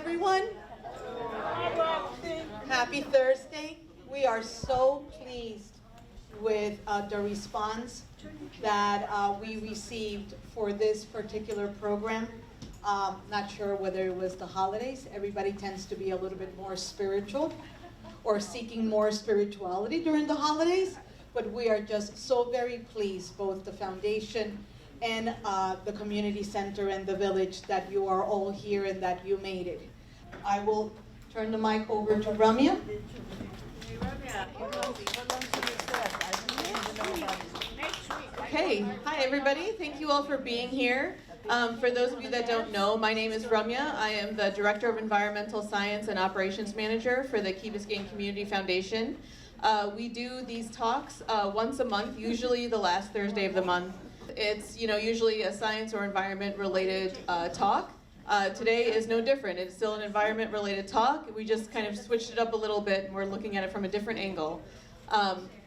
everyone. Happy Thursday. We are so pleased with the response that we received for this particular program. Not sure whether it was the holidays. Everybody tends to be a little bit more spiritual or seeking more spirituality during the holidays, but we are just so very pleased, both the foundation and the community center and the village, that you are all here and that you made it. I will turn the mic over to Ramya. Okay, hi everybody. Thank you all for being here. For those of you that don't know, my name is Ramya. I am the Director of Environmental Science and Operations Manager for the Key Biscayne Community Foundation. We do these talks once a month, usually the last Thursday of the month. It's usually a science or environment related talk. Today is no different. It's still an environment related talk. We just kind of switched it up a little bit and we're looking at it from a different angle.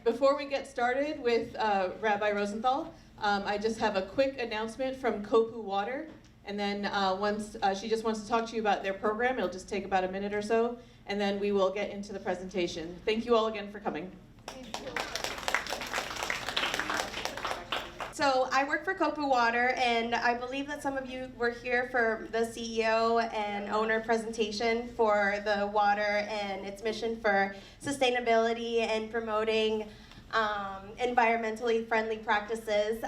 Before we get started with Rabbi Rosenthal, I just have a quick announcement from Kopu Water, and then once she just wants to talk to you about their program. It'll just take about a minute or so, and then we will get into the presentation. Thank you all again for coming. So I work for Kopu Water, and I believe that some of you were here for the CEO and owner presentation for the water and its mission for sustainability and promoting environmentally friendly practices.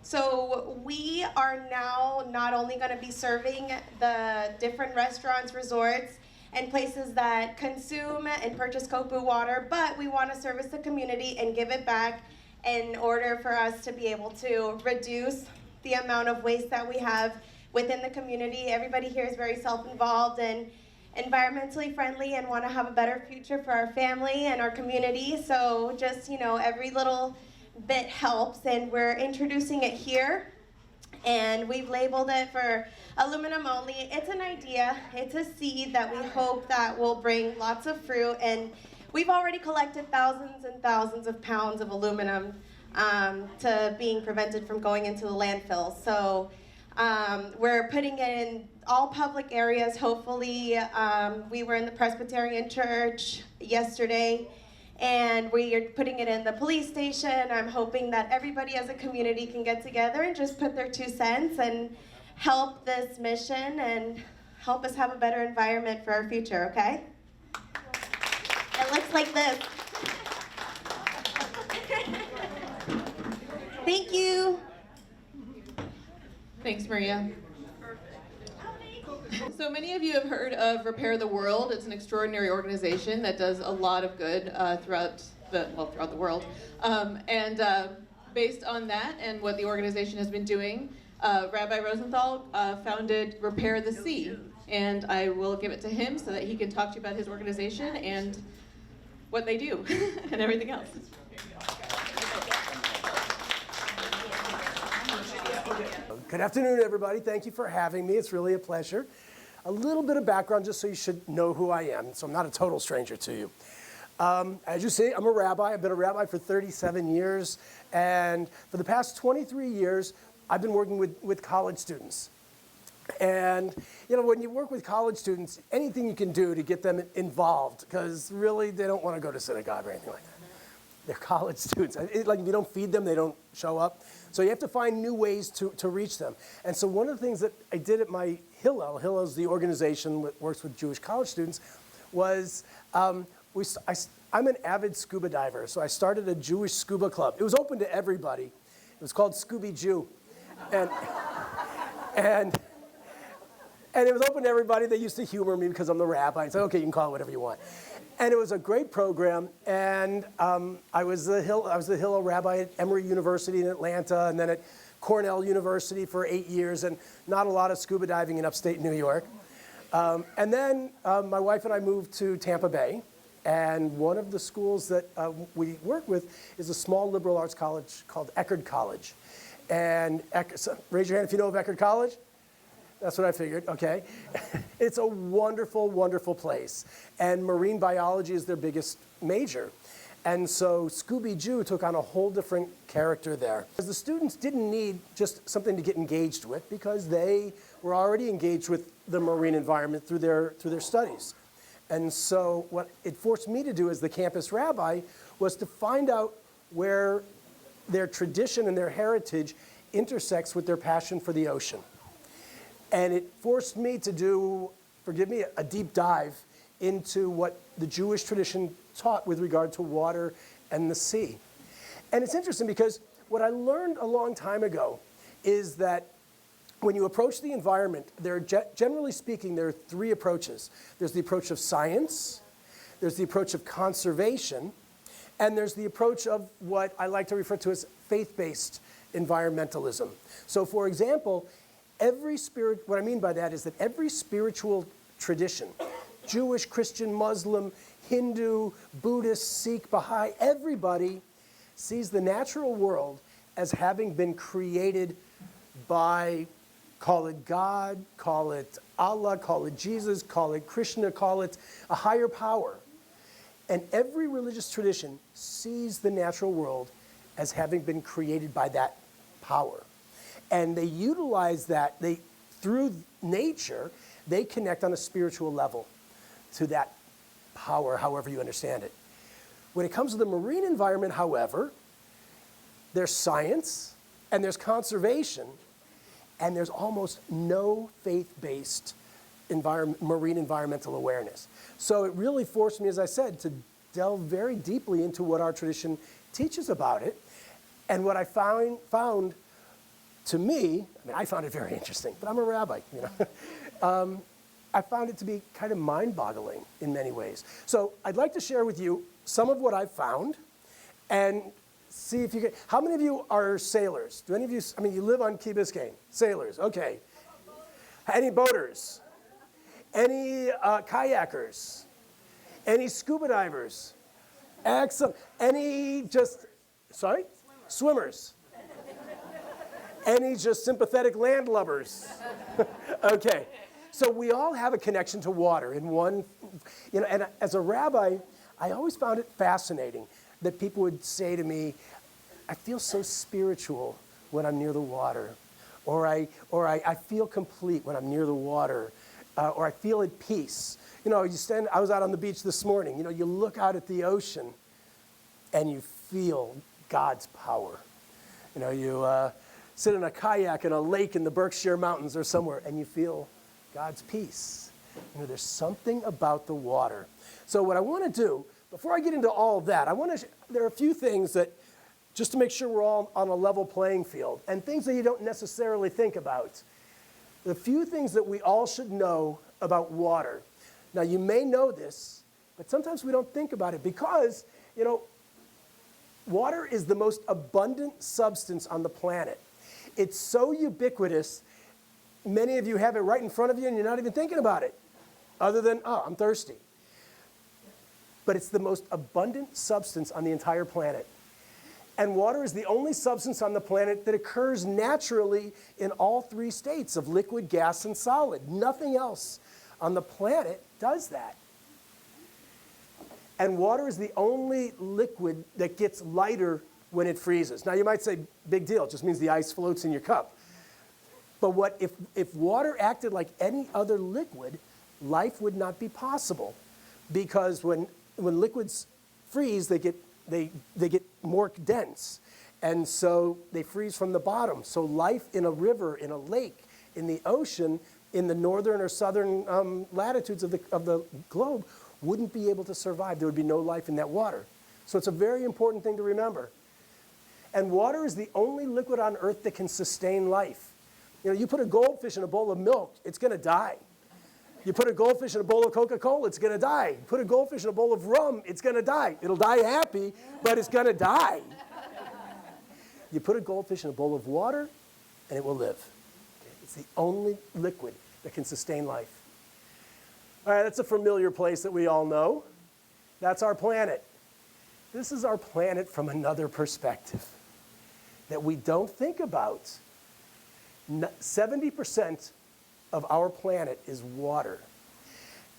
So we are now not only going to be serving the different restaurants, resorts, and places that consume and purchase Kopu water, but we want to service the community and give it back in order for us to be able to reduce the amount of waste that we have within the community. Everybody here is very self-involved and environmentally friendly and want to have a better future for our family and our community. So just, every little bit helps, and we're introducing it here. And we've labeled it for aluminum only. It's an idea, it's a seed that we hope that will bring lots of fruit, and we've already collected thousands and thousands of pounds of aluminum to being prevented from going into the landfill. So we're putting it in all public areas, hopefully. We were in the Presbyterian Church yesterday, and we are putting it in the police station. I'm hoping that everybody as a community can get together and just put their 2 cents and help this mission and help us have a better environment for our future, okay? It looks like this. Thank you. Thanks, Maria. So many of you have heard of Repair the World. It's an extraordinary organization that does a lot of good throughout the world. Based on that and what the organization has been doing, Rabbi Rosenthal founded Repair the Sea. And I will give it to him so that he can talk to you about his organization and what they do and everything else. Good afternoon, everybody. Thank you for having me. It's really a pleasure. A little bit of background just so you should know who I am, so I'm not a total stranger to you. As you see, I'm a rabbi. I've been a rabbi for 37 years, and for the past 23 years, I've been working with college students. And, when you work with college students, anything you can do to get them involved, because really they don't want to go to synagogue or anything like that. They're college students. Like if you don't feed them, they don't show up. So you have to find new ways to reach them. And so one of the things that I did at my Hillel is the organization that works with Jewish college students, was I'm an avid scuba diver, so I started a Jewish scuba club. It was open to everybody. It was called Scooby Jew. And it was open to everybody. They used to humor me because I'm the rabbi. I said, okay, you can call it whatever you want. And it was a great program. And I was the Hillel rabbi at Emory University in Atlanta, and then at Cornell University for 8 years, and not a lot of scuba diving in upstate New York. And then my wife and I moved to Tampa Bay. And one of the schools that we work with is a small liberal arts college called Eckerd College. And raise your hand if you know of Eckerd College. That's what I figured, okay. It's a wonderful, wonderful place. And marine biology is their biggest major. And so Scooby-Doo took on a whole different character there. Because the students didn't need just something to get engaged with because they were already engaged with the marine environment through their studies. And so what it forced me to do as the campus rabbi was to find out where their tradition and their heritage intersects with their passion for the ocean. And it forced me to do, forgive me, a deep dive into what the Jewish tradition taught with regard to water and the sea. And it's interesting because what I learned a long time ago is that when you approach the environment, generally speaking, there are three approaches. There's the approach of science, there's the approach of conservation, and there's the approach of what I like to refer to as faith-based environmentalism. So for example, what I mean by that is that every spiritual tradition, Jewish, Christian, Muslim, Hindu, Buddhist, Sikh, Baha'i, everybody sees the natural world as having been created by, call it God, call it Allah, call it Jesus, call it Krishna, call it a higher power. And every religious tradition sees the natural world as having been created by that power. And they utilize that, through nature, they connect on a spiritual level to that power, however you understand it. When it comes to the marine environment, however, there's science and there's conservation, and there's almost no faith-based marine environmental awareness. So it really forced me, as I said, to delve very deeply into what our tradition teaches about it. And what I found to me, I found it very interesting, but I'm a rabbi, I found it to be kind of mind-boggling in many ways. So I'd like to share with you some of what I've found and see if you can. How many of you are sailors? Do any of you, you live on Key Biscayne? Sailors, okay. Any boaters? Any kayakers? Any scuba divers? Excellent. Any swimmers? Any just sympathetic landlubbers? Okay. So we all have a connection to water in one, and as a rabbi, I always found it fascinating that people would say to me, I feel so spiritual when I'm near the water, or I feel complete when I'm near the water, or I feel at peace. I was out on the beach this morning, you look out at the ocean and you feel God's power. You sit in a kayak in a lake in the Berkshire Mountains or somewhere and you feel God's peace. There's something about the water. So what I want to do, before I get into all of that, there are a few things that, just to make sure we're all on a level playing field, and things that you don't necessarily think about. The few things that we all should know about water. Now you may know this, but sometimes we don't think about it because, water is the most abundant substance on the planet. It's so ubiquitous, many of you have it right in front of you and you're not even thinking about it, other than, oh, I'm thirsty. But it's the most abundant substance on the entire planet. And water is the only substance on the planet that occurs naturally in all three states of liquid, gas, and solid. Nothing else on the planet does that. And water is the only liquid that gets lighter when it freezes. Now you might say, big deal, it just means the ice floats in your cup. But if water acted like any other liquid, life would not be possible. Because when liquids freeze, they get more dense. And so they freeze from the bottom. So life in a river, in a lake, in the ocean, in the northern or southern latitudes of the globe wouldn't be able to survive. There would be no life in that water. So it's a very important thing to remember. And water is the only liquid on earth that can sustain life. You put a goldfish in a bowl of milk, it's going to die. You put a goldfish in a bowl of Coca-Cola, it's going to die. You put a goldfish in a bowl of rum, it's going to die. It'll die happy, but it's going to die. You put a goldfish in a bowl of water, and it will live. Okay? It's the only liquid that can sustain life. All right, that's a familiar place that we all know. That's our planet. This is our planet from another perspective that we don't think about. 70% of our planet is water.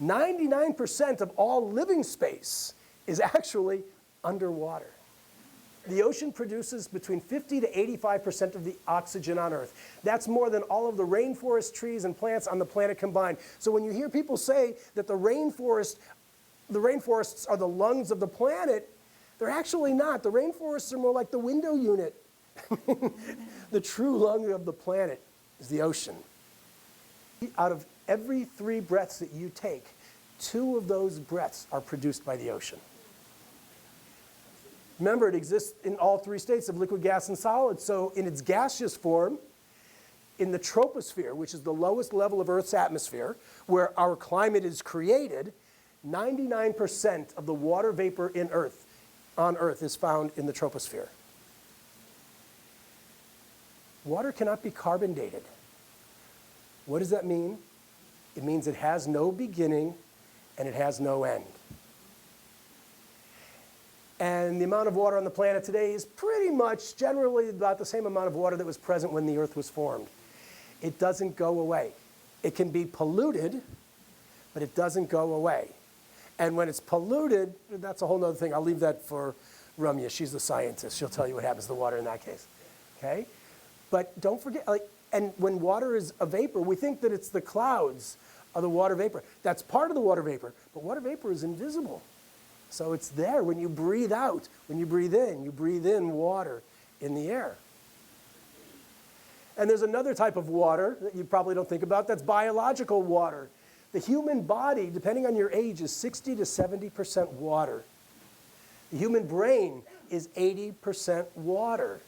99% of all living space is actually underwater. The ocean produces between 50 to 85% of the oxygen on Earth. That's more than all of the rainforest trees and plants on the planet combined. So when you hear people say that the rainforests are the lungs of the planet, they're actually not. The rainforests are more like the window unit. The true lung of the planet is the ocean. Out of every 3 breaths that you take, 2 of those breaths are produced by the ocean. Remember, it exists in all 3 states of liquid, gas, and solid. So in its gaseous form, in the troposphere, which is the lowest level of Earth's atmosphere, where our climate is created, 99% of the water vapor on Earth is found in the troposphere. Water cannot be carbon dated. What does that mean? It means it has no beginning and it has no end. And the amount of water on the planet today is pretty much generally about the same amount of water that was present when the Earth was formed. It doesn't go away. It can be polluted, but it doesn't go away. And when it's polluted, that's a whole other thing. I'll leave that for Ramya. She's the scientist. She'll tell you what happens to the water in that case. Okay? But don't forget, and when water is a vapor, we think that it's the clouds of the water vapor. That's part of the water vapor, but water vapor is invisible. So it's there when you breathe out. When you breathe in water in the air. And there's another type of water that you probably don't think about, that's biological water. The human body, depending on your age, is 60 to 70% water. The human brain is 80% water.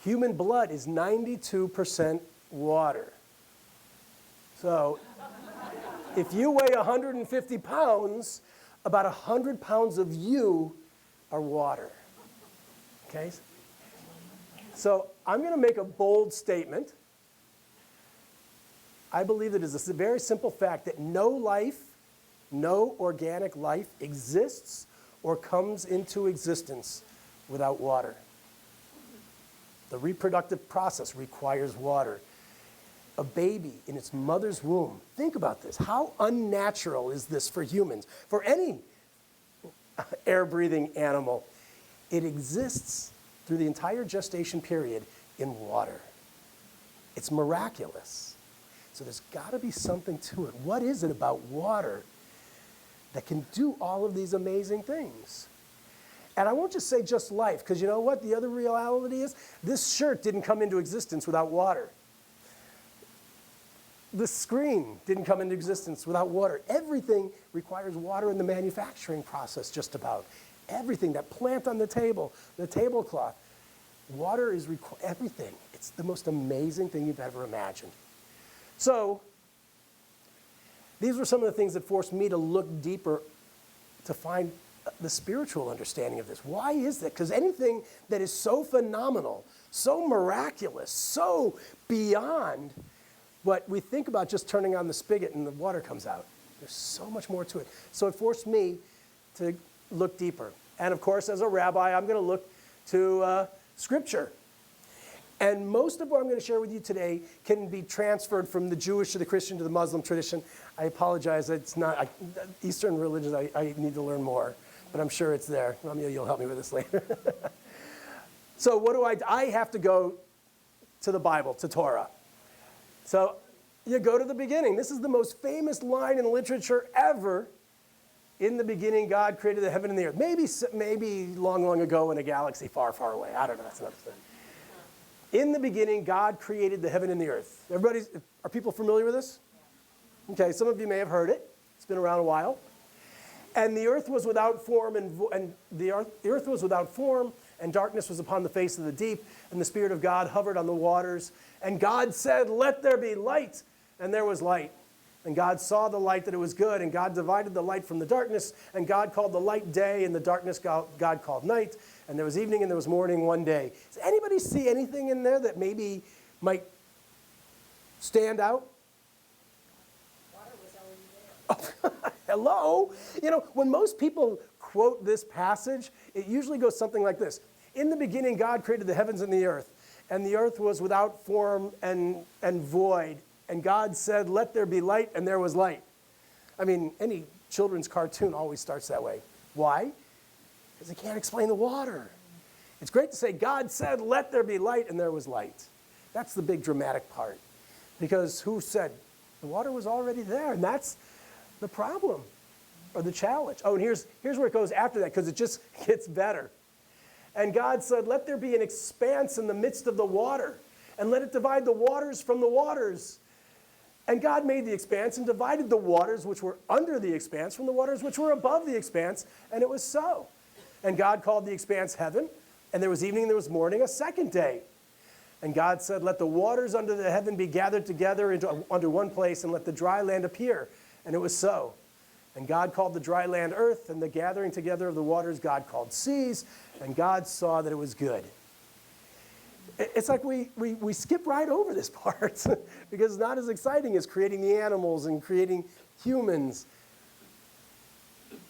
Human blood is 92% water. So if you weigh 150 pounds, about 100 pounds of you are water. Okay? So I'm going to make a bold statement. I believe that it is a very simple fact that no life, no organic life exists or comes into existence without water. The reproductive process requires water. A baby in its mother's womb, think about this. How unnatural is this for humans? For any air-breathing animal, it exists through the entire gestation period in water. It's miraculous. So there's got to be something to it. What is it about water that can do all of these amazing things? And I won't just say just life, because you know what? The other reality is this shirt didn't come into existence without water. The screen didn't come into existence without water. Everything requires water in the manufacturing process, just about. Everything, that plant on the table, the tablecloth. Water is everything. It's the most amazing thing you've ever imagined. So, these were some of the things that forced me to look deeper to find the spiritual understanding of this. Why is that? Because anything that is so phenomenal, so miraculous, so beyond what we think about just turning on the spigot and the water comes out. There's so much more to it. So it forced me to look deeper. And of course, as a rabbi, I'm going to look to Scripture. And most of what I'm going to share with you today can be transferred from the Jewish to the Christian to the Muslim tradition. I apologize, it's not, Eastern religions, I need to learn more, but I'm sure it's there. Ramya, you'll help me with this later. So what do I have to go to the Bible, to Torah. So you go to the beginning. This is the most famous line in literature ever. In the beginning, God created the heaven and the earth. Maybe long, long ago in a galaxy far, far away. I don't know. That's another thing. In the beginning, God created the heaven and the earth. Are people familiar with this? Okay, some of you may have heard it. It's been around a while. And the earth was without form, and the earth was without form, and darkness was upon the face of the deep, and the Spirit of God hovered on the waters. And God said, "Let there be light," and there was light. And God saw the light that it was good, and God divided the light from the darkness, and God called the light day, and the darkness God called night. And there was evening and there was morning one day. Does anybody see anything in there that maybe might stand out? Water was already there. Hello? You know, when most people quote this passage, it usually goes something like this. In the beginning, God created the heavens and the earth was without form and void. And God said, "Let there be light," and there was light. I mean, any children's cartoon always starts that way. Why? because they can't explain the water. It's great to say, God said, let there be light, and there was light. That's the big dramatic part. Because who said? The water was already there, and that's the problem, or the challenge. Oh, and here's where it goes after that, because it just gets better. And God said, let there be an expanse in the midst of the water, and let it divide the waters from the waters. And God made the expanse and divided the waters which were under the expanse from the waters which were above the expanse, and it was so. And God called the expanse heaven, and there was evening and there was morning, a second day. And God said, let the waters under the heaven be gathered together under one place, and let the dry land appear. And it was so. And God called the dry land earth, and the gathering together of the waters God called seas, and God saw that it was good. It's like we skip right over this part because it's not as exciting as creating the animals and creating humans.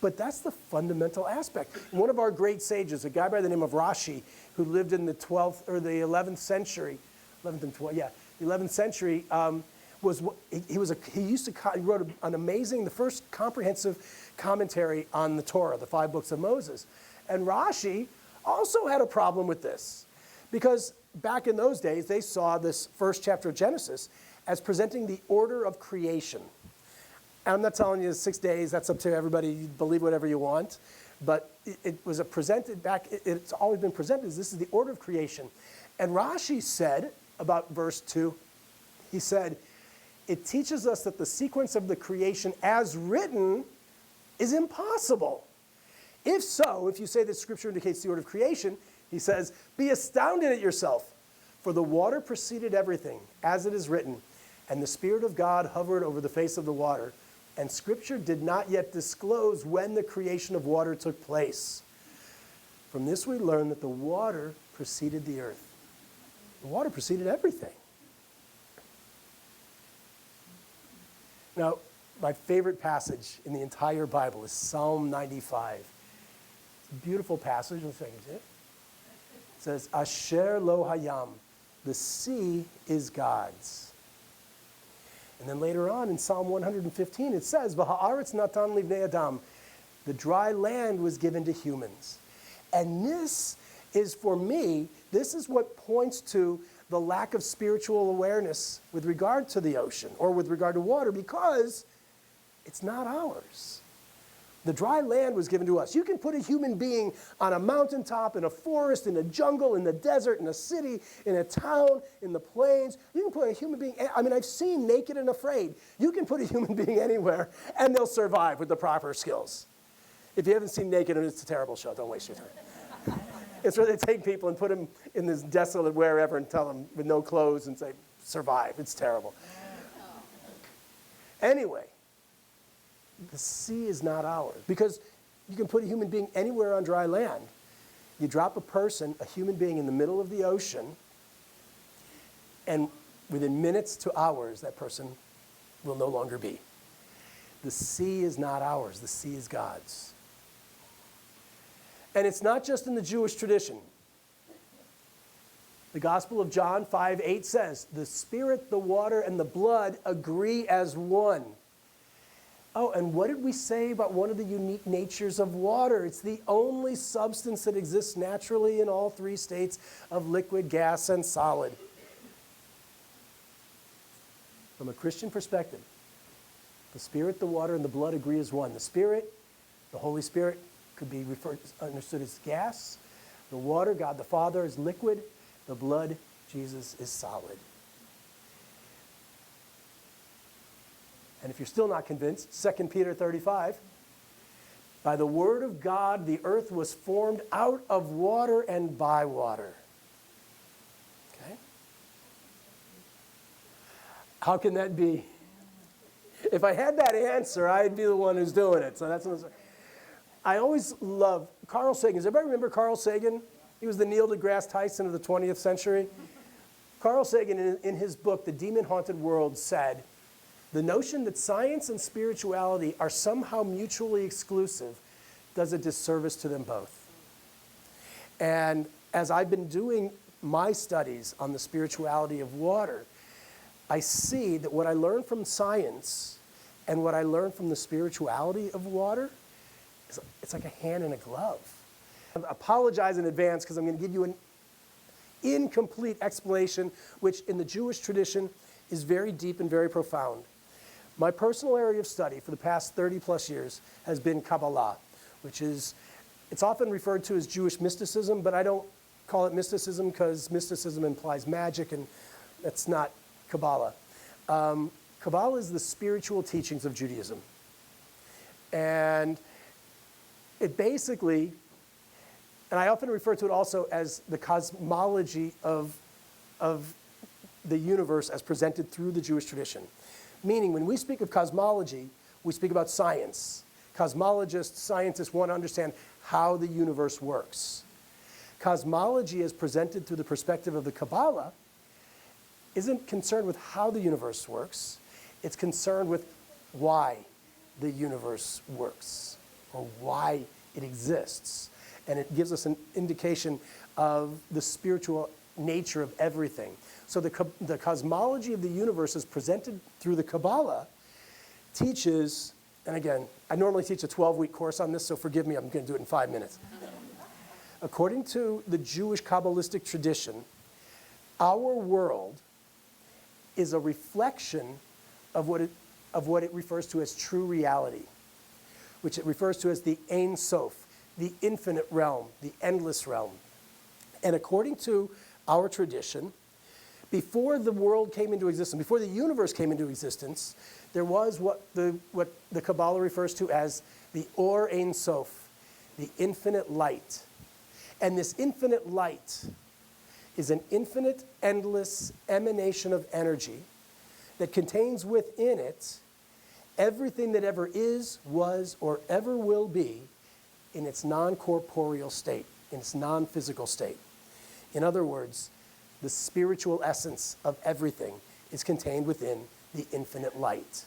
But that's the fundamental aspect. One of our great sages, a guy by the name of Rashi, who lived in the 12th or the 11th century, 11th and 12th, yeah, the 11th century, he wrote an amazing, the first comprehensive commentary on the Torah, the 5 books of Moses. And Rashi also had a problem with this because back in those days, they saw this first chapter of Genesis as presenting the order of creation. I'm not telling you 6 days, that's up to everybody, you believe whatever you want. But it was presented back, it's always been presented as this is the order of creation. And Rashi said about verse 2, he said, it teaches us that the sequence of the creation as written is impossible. If so, if you say that Scripture indicates the order of creation, he says, be astounded at yourself, for the water preceded everything, as it is written, and the Spirit of God hovered over the face of the water. And Scripture did not yet disclose when the creation of water took place. From this we learn that the water preceded the earth. The water preceded everything. Now, my favorite passage in the entire Bible is Psalm 95. It's a beautiful passage. Let's take it. It says, Asher lo hayam, the sea is God's. And then later on in Psalm 115, it says, V'ha'aretz natan livnei adam, the dry land was given to humans. And this is, for me, this is what points to the lack of spiritual awareness with regard to the ocean or with regard to water, because it's not ours. The dry land was given to us. You can put a human being on a mountaintop, in a forest, in a jungle, in the desert, in a city, in a town, in the plains. You can put a human being, I mean, I've seen Naked and Afraid. You can put a human being anywhere, and they'll survive with the proper skills. If you haven't seen Naked, it's a terrible show. Don't waste your time. It's where they take people and put them in this desolate wherever and tell them with no clothes and say, survive. It's terrible. Anyway. The sea is not ours, because you can put a human being anywhere on dry land. You drop a person, a human being, in the middle of the ocean, and within minutes to hours, that person will no longer be. The sea is not ours. The sea is God's. And it's not just in the Jewish tradition. The Gospel of John 5:8 says, the Spirit, the water, and the blood agree as one. Oh, and what did we say about one of the unique natures of water? It's the only substance that exists naturally in all 3 states of liquid, gas, and solid. From a Christian perspective, the Spirit, the water, and the blood agree as one. The Spirit, the Holy Spirit, could be understood as gas. The water, God the Father, is liquid. The blood, Jesus, is solid. And if you're still not convinced, 2 Peter 35, by the word of God, the earth was formed out of water and by water. Okay? How can that be? If I had that answer, I'd be the one who's doing it. So that's what I always love Carl Sagan. Does everybody remember Carl Sagan? He was the Neil deGrasse Tyson of the 20th century. Carl Sagan, in his book, The Demon-Haunted World, said, the notion that science and spirituality are somehow mutually exclusive does a disservice to them both. And as I've been doing my studies on the spirituality of water, I see that what I learned from science and what I learned from the spirituality of water, it's like a hand in a glove. I apologize in advance because I'm going to give you an incomplete explanation, which in the Jewish tradition is very deep and very profound. My personal area of study for the past 30 plus years has been Kabbalah, which is, it's often referred to as Jewish mysticism, but I don't call it mysticism because mysticism implies magic, and that's not Kabbalah. Kabbalah is the spiritual teachings of Judaism. And it basically, and I often refer to it also as the cosmology of the universe as presented through the Jewish tradition. Meaning, when we speak of cosmology, we speak about science. Cosmologists, scientists want to understand how the universe works. Cosmology, as presented through the perspective of the Kabbalah, isn't concerned with how the universe works. It's concerned with why the universe works, or why it exists. And it gives us an indication of the spiritual nature of everything. So the cosmology of the universe is presented through the Kabbalah, teaches, and again, I normally teach a 12-week course on this, so forgive me, I'm going to do it in 5 minutes. According to the Jewish Kabbalistic tradition, our world is a reflection of what it refers to as true reality, which it refers to as the Ein Sof, the infinite realm, the endless realm. And according to our tradition, before the world came into existence, before the universe came into existence, there was what the Kabbalah refers to as the Or Ein Sof, the infinite light. And this infinite light is an infinite, endless emanation of energy that contains within it everything that ever is, was, or ever will be in its non-corporeal state, in its non-physical state. In other words, the spiritual essence of everything is contained within the infinite light.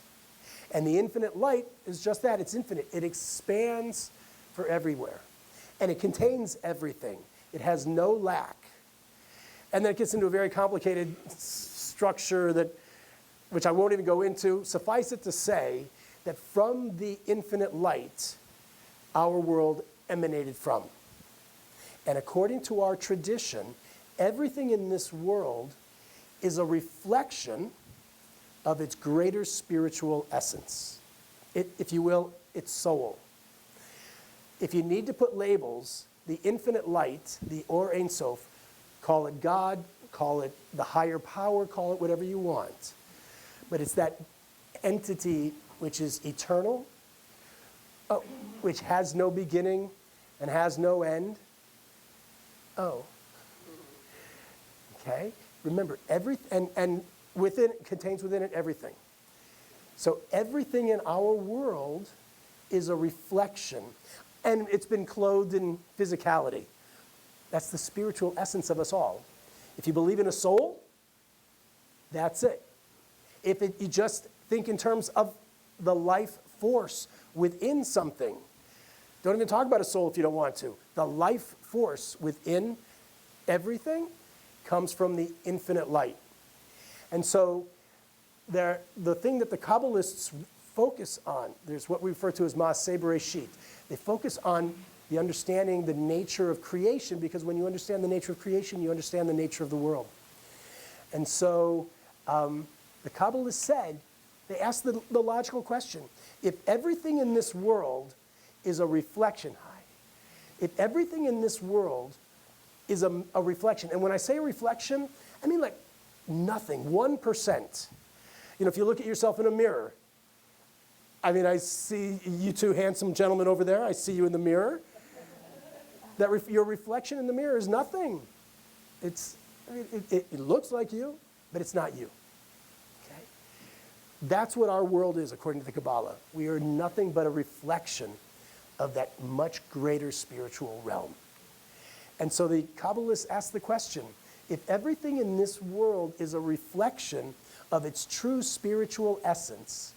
And the infinite light is just that, it's infinite. It expands for everywhere. And it contains everything. It has no lack. And then it gets into a very complicated structure which I won't even go into. Suffice it to say that from the infinite light, our world emanated from. And according to our tradition, everything in this world is a reflection of its greater spiritual essence. If you will, its soul. If you need to put labels, the infinite light, the Or Ein Sof, call it God, call it the higher power, call it whatever you want. But it's that entity which is eternal, which has no beginning and has no end. Oh. Okay? Remember, and within contains within it everything. So everything in our world is a reflection. And it's been clothed in physicality. That's the spiritual essence of us all. If you believe in a soul, that's it. If you just think in terms of the life force within something, don't even talk about a soul if you don't want to. The life force within everything comes from the infinite light. And so the thing that the Kabbalists focus on, there's what we refer to as Maaseh Bereshit. They focus on the understanding the nature of creation, because when you understand the nature of creation, you understand the nature of the world. And so the Kabbalists said, they asked the logical question, if everything in this world is a reflection, if everything in this world is a reflection, and when I say a reflection, I mean like nothing, 1%. You know, if you look at yourself in a mirror, I mean, I see you two handsome gentlemen over there, I see you in the mirror. Your reflection in the mirror is nothing. It looks like you, but it's not you. Okay? That's what our world is, according to the Kabbalah. We are nothing but a reflection of that much greater spiritual realm. And so the Kabbalists ask the question, if everything in this world is a reflection of its true spiritual essence,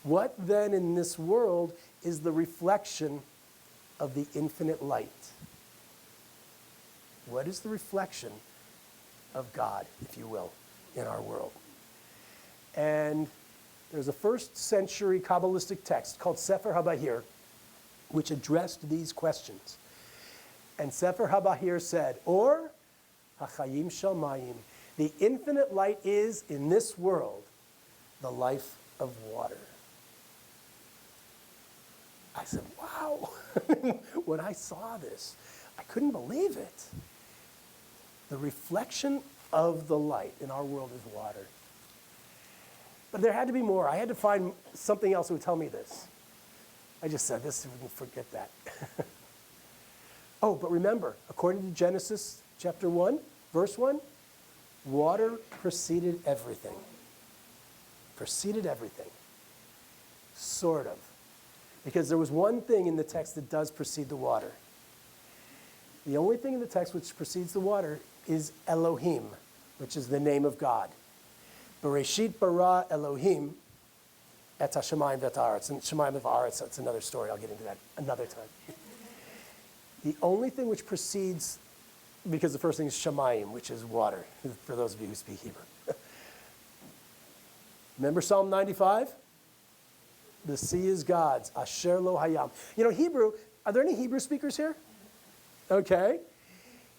what then in this world is the reflection of the infinite light? What is the reflection of God, if you will, in our world? And there's a first century Kabbalistic text called Sefer HaBahir, which addressed these questions. And Sefer HaBahir said, Or HaChayim Shel Mayim, the infinite light is, in this world, the life of water. I said, wow. When I saw this, I couldn't believe it. The reflection of the light in our world is water. But there had to be more. I had to find something else that would tell me this. I just said this, we can forget that. Oh, but remember, according to Genesis chapter 1, verse 1, water preceded everything. Preceded everything. Sort of. Because there was one thing in the text that does precede the water. The only thing in the text which precedes the water is Elohim, which is the name of God. Bereshit bara Elohim et hashamayim v'et haaretz. And shamayim v'haaretz, that's another story. I'll get into that another time. The only thing which precedes, because the first thing is shamayim, which is water, for those of you who speak Hebrew. Remember Psalm 95? The sea is God's, asher lo hayam. You know, Hebrew, are there any Hebrew speakers here? Okay.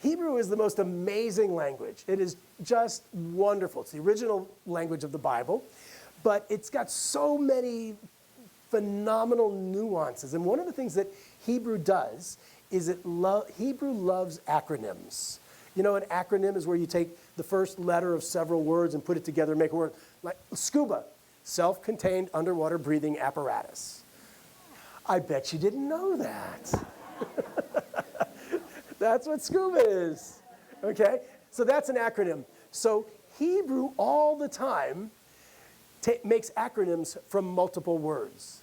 Hebrew is the most amazing language. It is just wonderful. It's the original language of the Bible, but it's got so many phenomenal nuances. And one of the things that Hebrew does is Hebrew loves acronyms. You know, an acronym is where you take the first letter of several words and put it together and make a word. Like scuba, self-contained underwater breathing apparatus. I bet you didn't know that. That's what scuba is, okay? So that's an acronym. So Hebrew all the time makes acronyms from multiple words.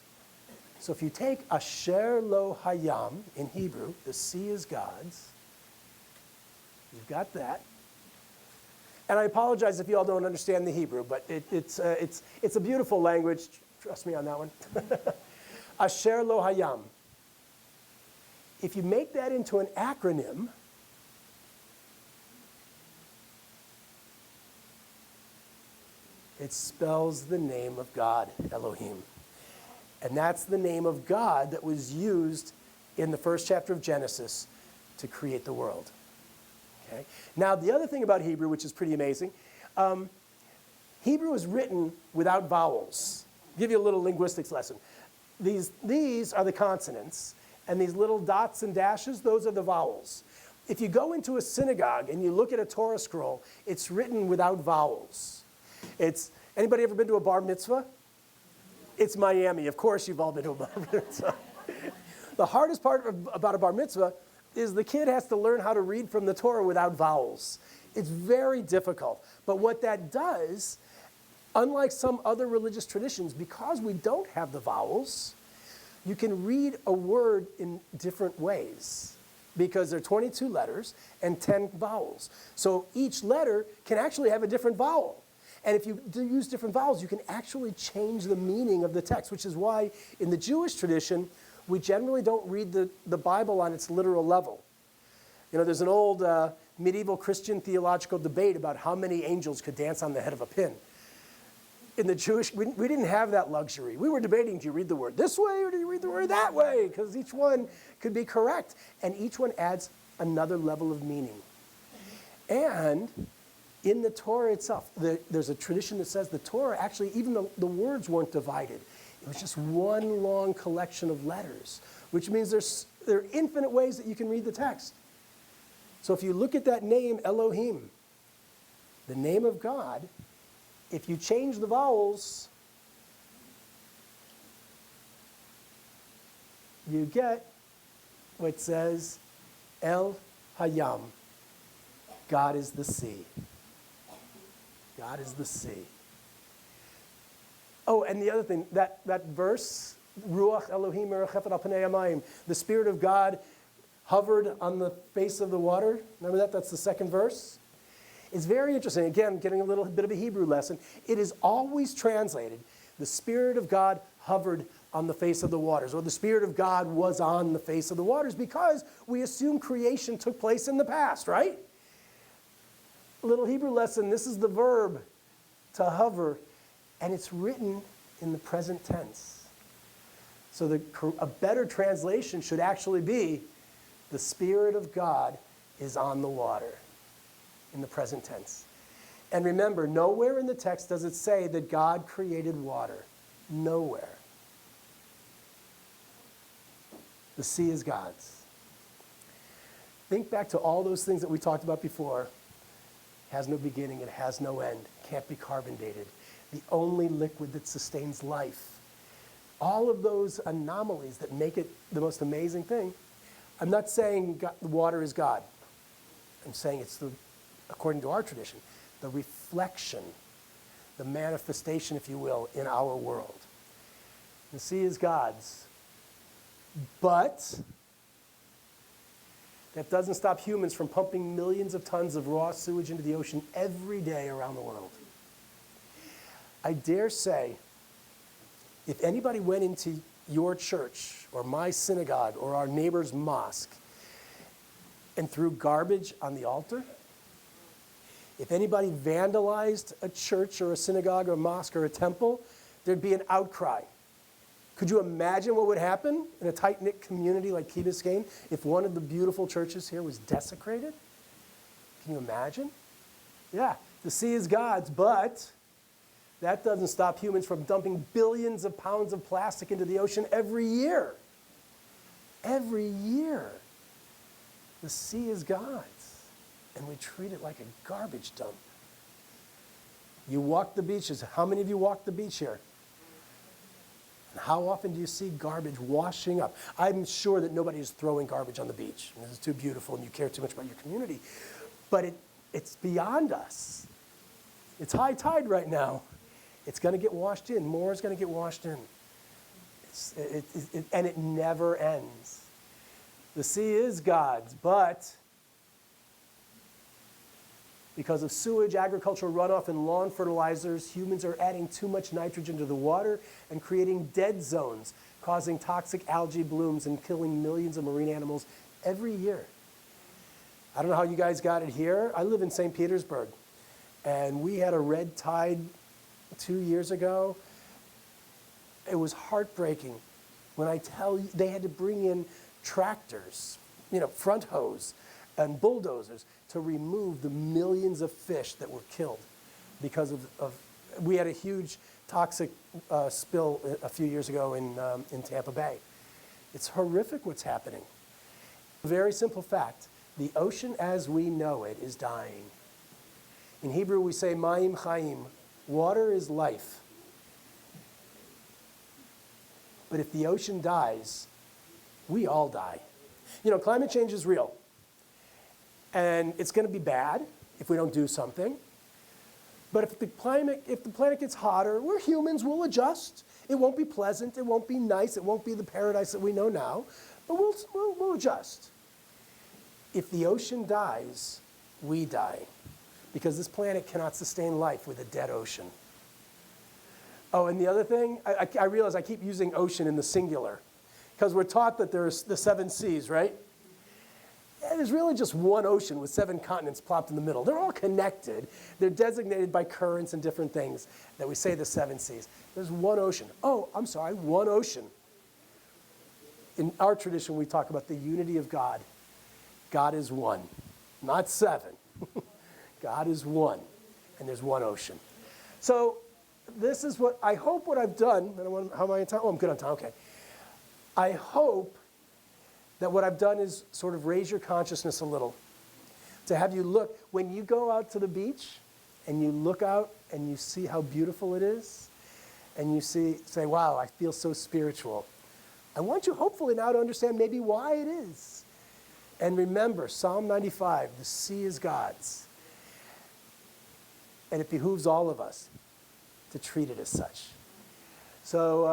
So if you take Asher Lo Hayam in Hebrew, the sea is God's, you've got that. And I apologize if you all don't understand the Hebrew, but it's a beautiful language. Trust me on that one. Asher Lo Hayam. If you make that into an acronym, it spells the name of God, Elohim. And that's the name of God that was used in the first chapter of Genesis to create the world. Okay? Now, the other thing about Hebrew, which is pretty amazing, Hebrew is written without vowels. I'll give you a little linguistics lesson. These are the consonants, and these little dots and dashes, those are the vowels. If you go into a synagogue and you look at a Torah scroll, it's written without vowels. Anybody ever been to a bar mitzvah? It's Miami. Of course you've all been to a bar mitzvah. The hardest part about a bar mitzvah is the kid has to learn how to read from the Torah without vowels. It's very difficult. But what that does, unlike some other religious traditions, because we don't have the vowels, you can read a word in different ways because there are 22 letters and 10 vowels. So each letter can actually have a different vowel. And if you use different vowels, you can actually change the meaning of the text, which is why in the Jewish tradition, we generally don't read the Bible on its literal level. You know, there's an old medieval Christian theological debate about how many angels could dance on the head of a pin. In the Jewish, we didn't have that luxury. We were debating, do you read the word this way or do you read the word that way? Because each one could be correct. And each one adds another level of meaning. And in the Torah itself, there's a tradition that says the Torah actually, even the words weren't divided. It was just one long collection of letters, which means there are infinite ways that you can read the text. So if you look at that name, Elohim, the name of God, if you change the vowels, you get what says El Hayam. God is the sea. God is the sea. Oh, and the other thing, that verse, Ruach Elohim merachefet al panei hamayim, the Spirit of God hovered on the face of the water. Remember that? That's the second verse. It's very interesting. Again, getting a little bit of a Hebrew lesson. It is always translated, the Spirit of God hovered on the face of the waters, or the Spirit of God was on the face of the waters, because we assume creation took place in the past, right? A little Hebrew lesson, this is the verb, to hover, and it's written in the present tense. So a better translation should actually be, The Spirit of God is on the water in the present tense. And remember, nowhere in the text does it say that God created water. Nowhere. The sea is God's. Think back to all those things that we talked about before. It has no beginning, it has no end, can't be carbon dated. The only liquid that sustains life. All of those anomalies that make it the most amazing thing. I'm not saying water is God. I'm saying it's, according to our tradition, the reflection, the manifestation, if you will, in our world. The sea is God's. But that doesn't stop humans from pumping millions of tons of raw sewage into the ocean every day around the world. I dare say, if anybody went into your church or my synagogue or our neighbor's mosque and threw garbage on the altar, if anybody vandalized a church or a synagogue or a mosque or a temple, there'd be an outcry. Could you imagine what would happen in a tight-knit community like Key Biscayne if one of the beautiful churches here was desecrated? Can you imagine? Yeah, the sea is God's, but that doesn't stop humans from dumping billions of pounds of plastic into the ocean every year. Every year. The sea is God's, and we treat it like a garbage dump. You walk the beaches. How many of you walk the beach here? And how often do you see garbage washing up? I'm sure that nobody is throwing garbage on the beach. This is too beautiful and you care too much about your community. But it's beyond us. It's high tide right now. It's going to get washed in. More is going to get washed in. And it never ends. The sea is God's, but because of sewage, agricultural runoff, and lawn fertilizers, humans are adding too much nitrogen to the water and creating dead zones, causing toxic algae blooms and killing millions of marine animals every year. I don't know how you guys got it here. I live in St. Petersburg, and we had a red tide 2 years ago. It was heartbreaking when I tell you they had to bring in tractors, front hose, and bulldozers to remove the millions of fish that were killed because of we had a huge toxic spill a few years ago in Tampa Bay. It's horrific what's happening. A very simple fact, the ocean as we know it is dying. In Hebrew we say ma'im chaim, water is life. But if the ocean dies, we all die. Climate change is real. And it's going to be bad if we don't do something. But if the planet gets hotter, we're humans, we'll adjust. It won't be pleasant, it won't be nice, it won't be the paradise that we know now, but we'll adjust. If the ocean dies, we die. Because this planet cannot sustain life with a dead ocean. Oh, and the other thing, I realize I keep using ocean in the singular. Because we're taught that there's the 7 seas, right? And there's really just one ocean with 7 continents plopped in the middle. They're all connected. They're designated by currents and different things that we say the 7 seas. There's one ocean. Oh, I'm sorry, one ocean. In our tradition, we talk about the unity of God. God is one, not 7. God is one, and there's one ocean. So this is what I hope what I've done. How am I on time? Oh, I'm good on time, okay. I hope that what I've done is sort of raise your consciousness a little. To have you look, when you go out to the beach and you look out and you see how beautiful it is, and you say, wow, I feel so spiritual. I want you hopefully now to understand maybe why it is. And remember, Psalm 95, the sea is God's. And it behooves all of us to treat it as such. So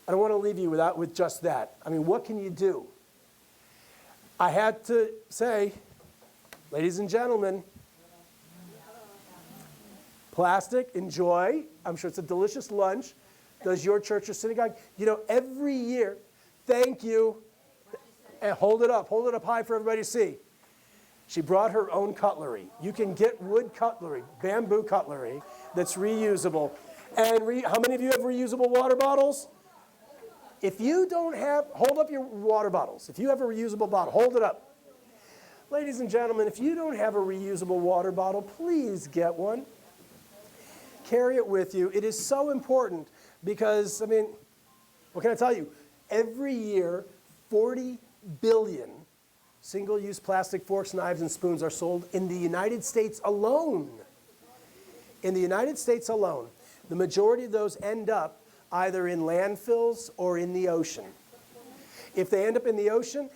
I don't want to leave you with just that. I mean, what can you do? I had to say, ladies and gentlemen, plastic, enjoy. I'm sure it's a delicious lunch. Does your church or synagogue? Every year, thank you. And hold it up high for everybody to see. She brought her own cutlery. You can get wood cutlery, bamboo cutlery, that's reusable. And how many of you have reusable water bottles? If you don't have, hold up your water bottles. If you have a reusable bottle, hold it up. Ladies and gentlemen, if you don't have a reusable water bottle, please get one. Carry it with you. It is so important because, I mean, what can I tell you? Every year, 40 billion single-use plastic forks, knives, and spoons are sold in the United States alone. In the United States alone, the majority of those end up either in landfills or in the ocean. If they end up in the ocean,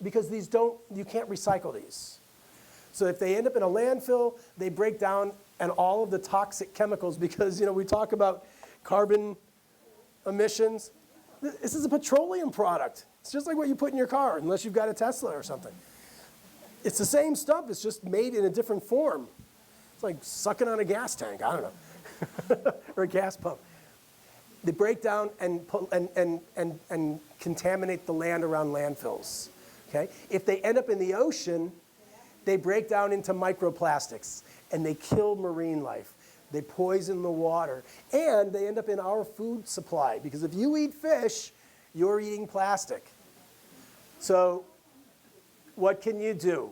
because you can't recycle these. So if they end up in a landfill, they break down and all of the toxic chemicals, because we talk about carbon emissions. This is a petroleum product. It's just like what you put in your car, unless you've got a Tesla or something. It's the same stuff, it's just made in a different form. It's like sucking on a gas tank, I don't know, or a gas pump. They break down and contaminate the land around landfills. Okay? If they end up in the ocean, they break down into microplastics and they kill marine life. They poison the water, and they end up in our food supply, because if you eat fish, you're eating plastic. So what can you do?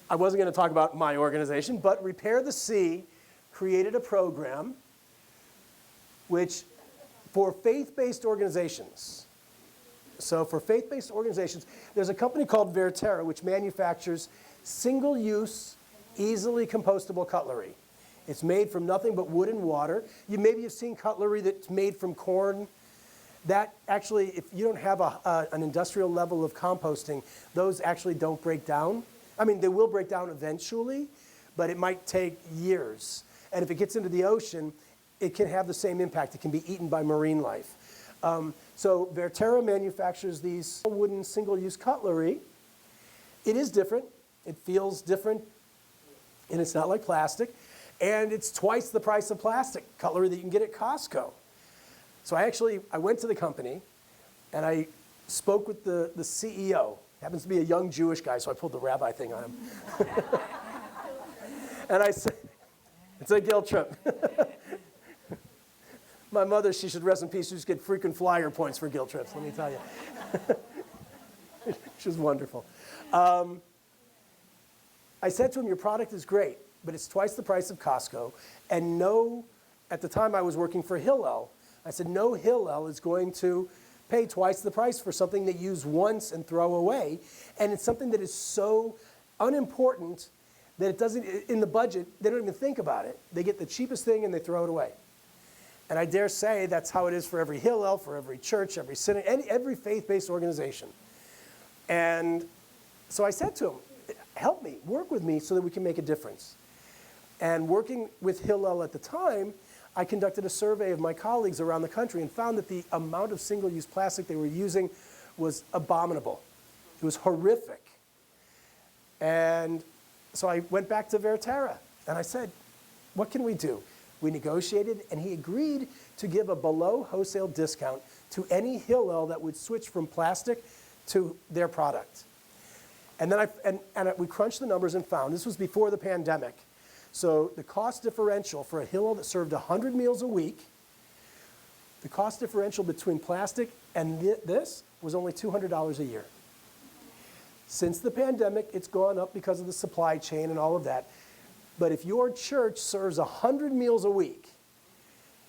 I wasn't going to talk about my organization, but Repair the Sea created a program which, for faith-based organizations, so for faith-based organizations, there's a company called Verterra which manufactures single-use, easily compostable cutlery. It's made from nothing but wood and water. Maybe you've seen cutlery that's made from corn. That actually, if you don't have an industrial level of composting, those actually don't break down. I mean, they will break down eventually, but it might take years. And if it gets into the ocean, it can have the same impact. It can be eaten by marine life. So Verterra manufactures these wooden single-use cutlery. It is different. It feels different, and it's not like plastic. And it's twice the price of plastic cutlery that you can get at Costco. So I went to the company, and I spoke with the CEO. Happens to be a young Jewish guy, so I pulled the rabbi thing on him. And I said, it's a guilt trip. My mother, she should rest in peace, she used to get frequent flyer points for guilt trips, let me tell you. She was wonderful. I said to him, your product is great, but it's twice the price of Costco. And at the time I was working for Hillel, I said, no Hillel is going to pay twice the price for something they use once and throw away. And it's something that is so unimportant that it doesn't, in the budget, they don't even think about it. They get the cheapest thing and they throw it away. And I dare say that's how it is for every Hillel, for every church, every synagogue, every faith-based organization. And so I said to him, help me, work with me so that we can make a difference. And working with Hillel at the time, I conducted a survey of my colleagues around the country and found that the amount of single-use plastic they were using was abominable. It was horrific. And so I went back to Verterra and I said, what can we do? We negotiated, and he agreed to give a below wholesale discount to any Hillel that would switch from plastic to their product. And then we crunched the numbers and found, this was before the pandemic, so the cost differential for a Hillel that served 100 meals a week, the cost differential between plastic and this was only $200 a year. Since the pandemic, it's gone up because of the supply chain and all of that. But if your church serves 100 meals a week,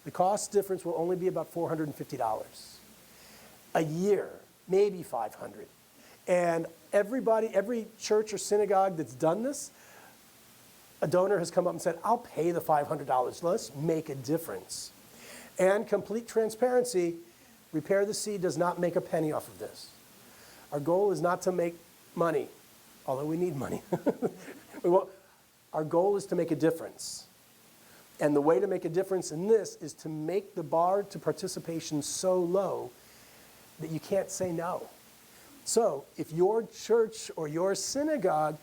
the cost difference will only be about $450 a year, maybe $500. And every church or synagogue that's done this, a donor has come up and said, I'll pay the $500. Let's make a difference. And complete transparency, Repair the Sea does not make a penny off of this. Our goal is not to make money, although we need money. Our goal is to make a difference. And the way to make a difference in this is to make the bar to participation so low that you can't say no. So if your church or your synagogue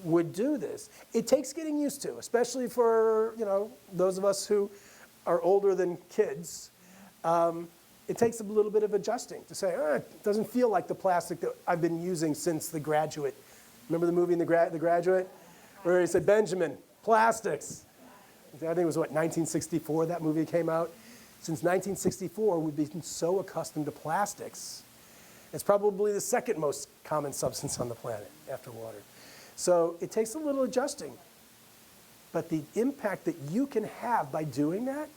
would do this, it takes getting used to, especially for those of us who are older than kids. It takes a little bit of adjusting to say, it doesn't feel like the plastic that I've been using since The Graduate. Remember the movie The Graduate? Where he said, Benjamin, plastics. I think it was, 1964 that movie came out. Since 1964, we've been so accustomed to plastics. It's probably the second most common substance on the planet after water. So it takes a little adjusting. But the impact that you can have by doing that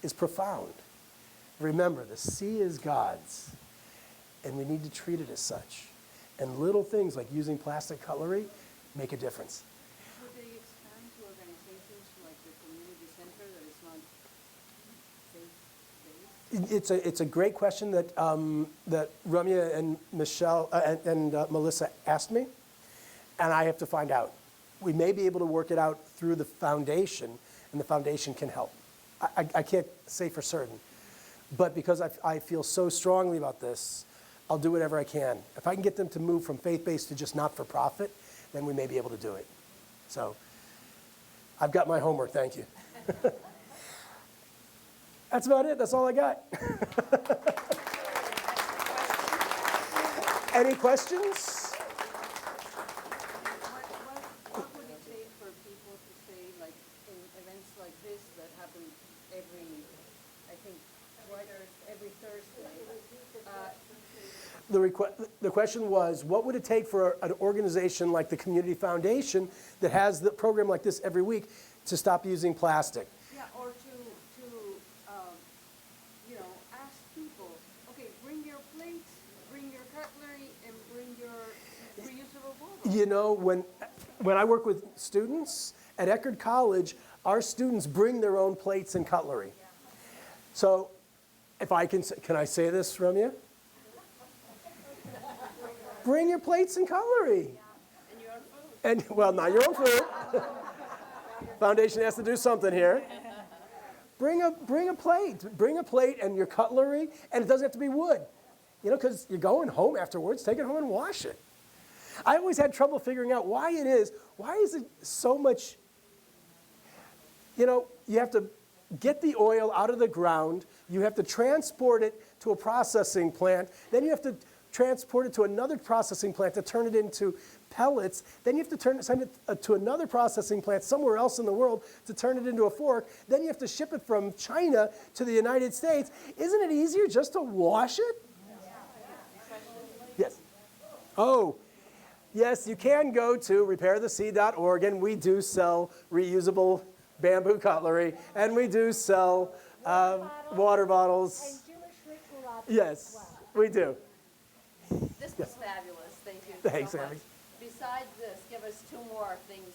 is profound. Remember, the sea is God's, and we need to treat it as such. And little things like using plastic cutlery make a difference. Would they expand to organizations like the community center that is not faith-based? It's a great question that, that Ramya and Michelle and Melissa asked me, and I have to find out. We may be able to work it out through the foundation, and the foundation can help. I can't say for certain, but because I feel so strongly about this, I'll do whatever I can. If I can get them to move from faith-based to just not-for-profit, then we may be able to do it. So I've got my homework, thank you. That's about it, that's all I got. Any questions? What would it take for people to say, like, in events like this that happen every Thursday? The question was, what would it take for an organization like the Community Foundation that has the program like this every week to stop using plastic? Yeah, or to ask people, okay, bring your plates, bring your cutlery, and bring your reusable bottles. You know, when I work with students at Eckerd College, our students bring their own plates and cutlery. So if I can I say this, Ramya? Bring your plates and cutlery. And your own food. And, well, not your own food. Foundation has to do something here. Bring a plate and your cutlery, and it doesn't have to be wood. You know, because you're going home afterwards, take it home and wash it. I always had trouble figuring out why is it so much, you know, you have to get the oil out of the ground, you have to transport it to a processing plant, then you have to transport it to another processing plant to turn it into pellets, then you have to send it to another processing plant somewhere else in the world to turn it into a fork, then you have to ship it from China to the United States. Isn't it easier just to wash it? Yes. Oh, yes, you can go to repairthesea.org, and we do sell reusable bamboo cutlery, and we do sell water bottles. And Jewish ritual objects. Yes, we do. This was fabulous, thank you Thanks, so much. Abby. Besides this, give us two more things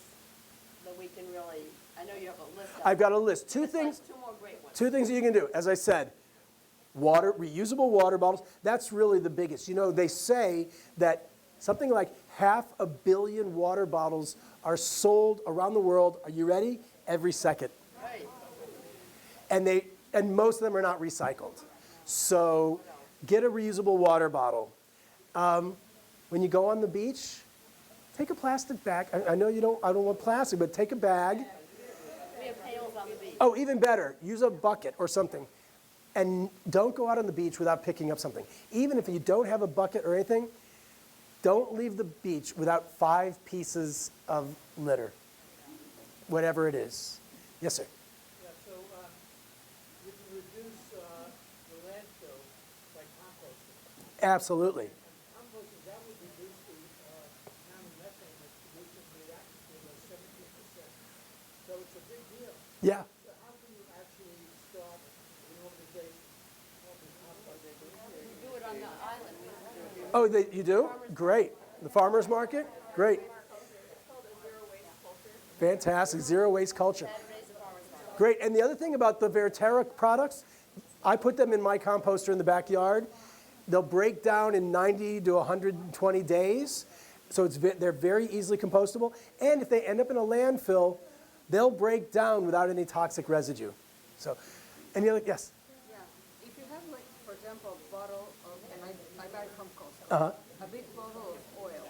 that we can really, I know you have a list of. I've got a list. Two Just like things. two more great ones. Two things that you can do. As I said, reusable water bottles, that's really the biggest. You know, they say that something like 500 million water bottles are sold around the world, are you ready? Every second. Right. And most of them are not recycled. So get a reusable water bottle. When you go on the beach, take a plastic bag. I know I don't want plastic, but take a bag. We have pails on the beach. Oh, even better, use a bucket or something. And don't go out on the beach without picking up something. Even if you don't have a bucket or anything, don't leave the beach without 5 pieces of litter, whatever it is. Yes, sir. Yeah, so you can reduce the landfill by composting. Absolutely. Composting, that would reduce the amount of methane that's produced in the atmosphere by 17%. So it's a big deal. Yeah. So how can you actually start an organization helping composting? We do it on the island. We do it. Oh, you do? Great. The farmer's market? Great. Fantastic. Zero waste culture. Great. And the other thing about the Verterra products, I put them in my composter in the backyard. They'll break down in 90 to 120 days. So they're very easily compostable. And if they end up in a landfill, they'll break down without any toxic residue. So, any other, yes? Yeah, if you have, like, for example, a bottle of, and I buy it from Costco, a big bottle of oil,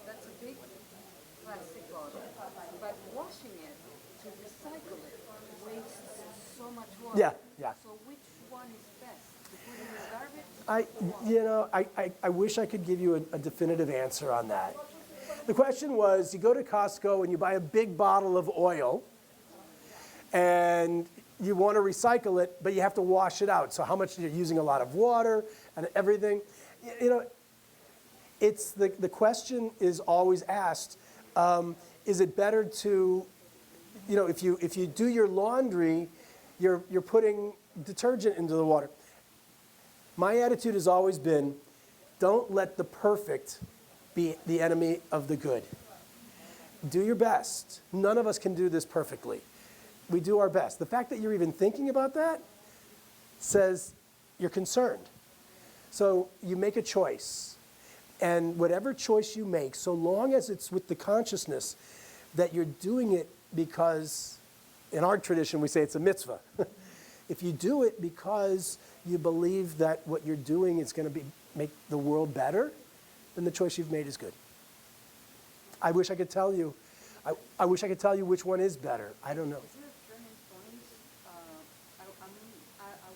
that's a big plastic bottle, but washing it to recycle it wastes so much water. Yeah, yeah. So which one is best, to put in the garbage? I wish I could give you a definitive answer on that. The question was, you go to Costco and you buy a big bottle of oil, and you want to recycle it, but you have to wash it out. So how much you're using a lot of water and everything. You know, it's the question is always asked, is it better to, you know, if you do your laundry, you're putting detergent into the water. My attitude has always been, don't let the perfect be the enemy of the good. Do your best. None of us can do this perfectly. We do our best. The fact that you're even thinking about that says you're concerned. So you make a choice. And whatever choice you make, so long as it's with the consciousness that you're doing it because, in our tradition, we say it's a mitzvah. If you do it because you believe that what you're doing is going to make the world better, then the choice you've made is good. I wish I could tell you. I wish I could tell you which one is better. I don't know. Is there turning points? Are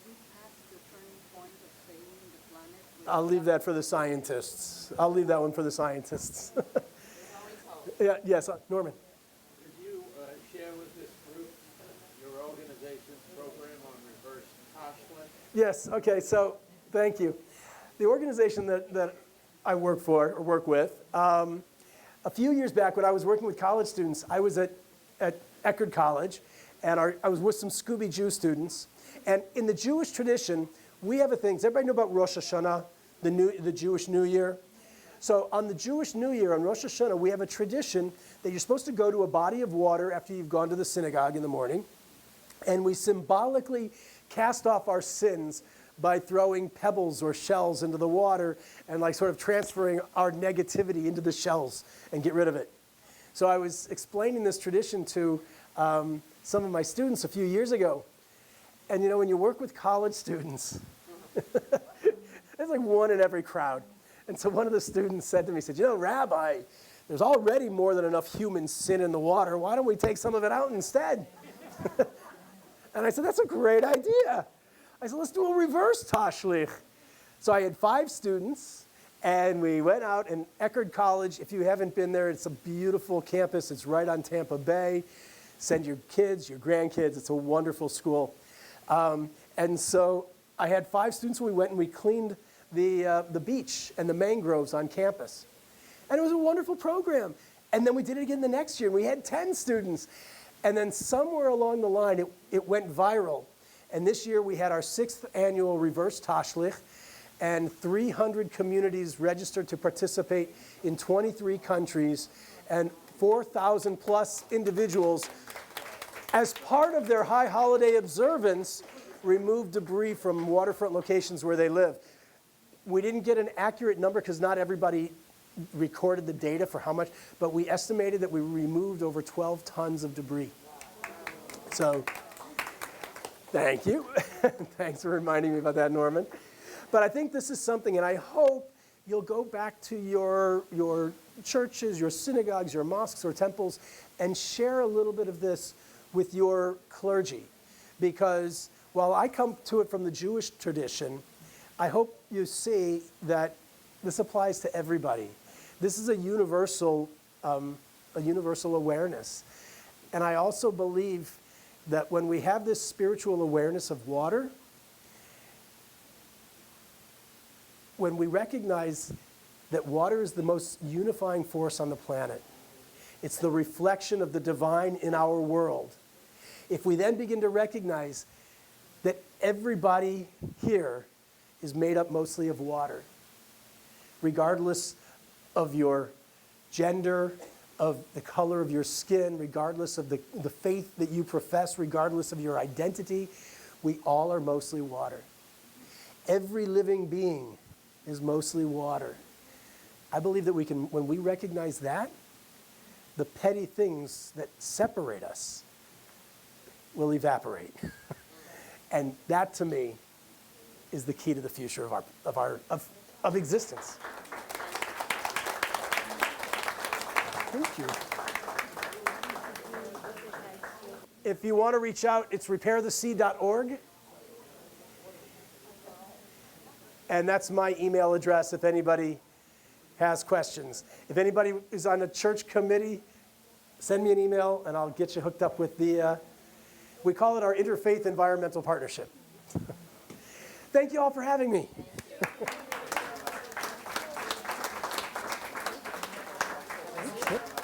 we past the turning point of saving the planet? I'll leave that for the scientists. I'll leave that one for the scientists. Yeah, yes, Norman. Could you share with this group your organization's program on reverse Toshlet? Yes, okay, so thank you. The organization that I work for, or work with, a few years back when I was working with college students, I was at Eckerd College, and I was with some Scooby-Jew students. And in the Jewish tradition, we have a thing. Does everybody know about Rosh Hashanah, the Jewish New Year? So on the Jewish New Year, on Rosh Hashanah, we have a tradition that you're supposed to go to a body of water after you've gone to the synagogue in the morning, and we symbolically cast off our sins by throwing pebbles or shells into the water and like sort of transferring our negativity into the shells and get rid of it. So I was explaining this tradition to some of my students a few years ago. And you know, when you work with college students, there's like one in every crowd. And so one of the students said to me, he said, you know, Rabbi, there's already more than enough human sin in the water. Why don't we take some of it out instead? And I said, that's a great idea. I said, let's do a reverse tashlich. So I had 5 students, and we went out in Eckerd College. If you haven't been there, it's a beautiful campus. It's right on Tampa Bay. Send your kids, your grandkids. It's a wonderful school. And so I had 5 students, and we went and we cleaned the beach and the mangroves on campus. And it was a wonderful program. And then we did it again the next year, and we had 10 students. And then somewhere along the line, it went viral. And this year we had our 6th annual reverse tashlich, and 300 communities registered to participate in 23 countries, and 4,000 plus individuals, as part of their high holiday observance, removed debris from waterfront locations where they live. We didn't get an accurate number because not everybody recorded the data for how much, but we estimated that we removed over 12 tons of debris. So, thank you. Thanks for reminding me about that, Norman. But I think this is something, and I hope you'll go back to your churches, your synagogues, your mosques or temples, and share a little bit of this with your clergy. Because while I come to it from the Jewish tradition, I hope you see that this applies to everybody. This is a universal awareness. And I also believe that when we have this spiritual awareness of water, when we recognize that water is the most unifying force on the planet, it's the reflection of the divine in our world. If we then begin to recognize that everybody here is made up mostly of water, regardless of your gender, of the color of your skin, regardless of the faith that you profess, regardless of your identity, we all are mostly water. Every living being is mostly water. I believe that we can, when we recognize that, the petty things that separate us will evaporate. And that, to me, is the key to the future of existence. Thank you. If you want to reach out, it's repairthesea.org. And that's my email address if anybody has questions. If anybody is on a church committee, send me an email and I'll get you hooked up with the We call it our Interfaith Environmental Partnership. Thank you all for having me. Thank you.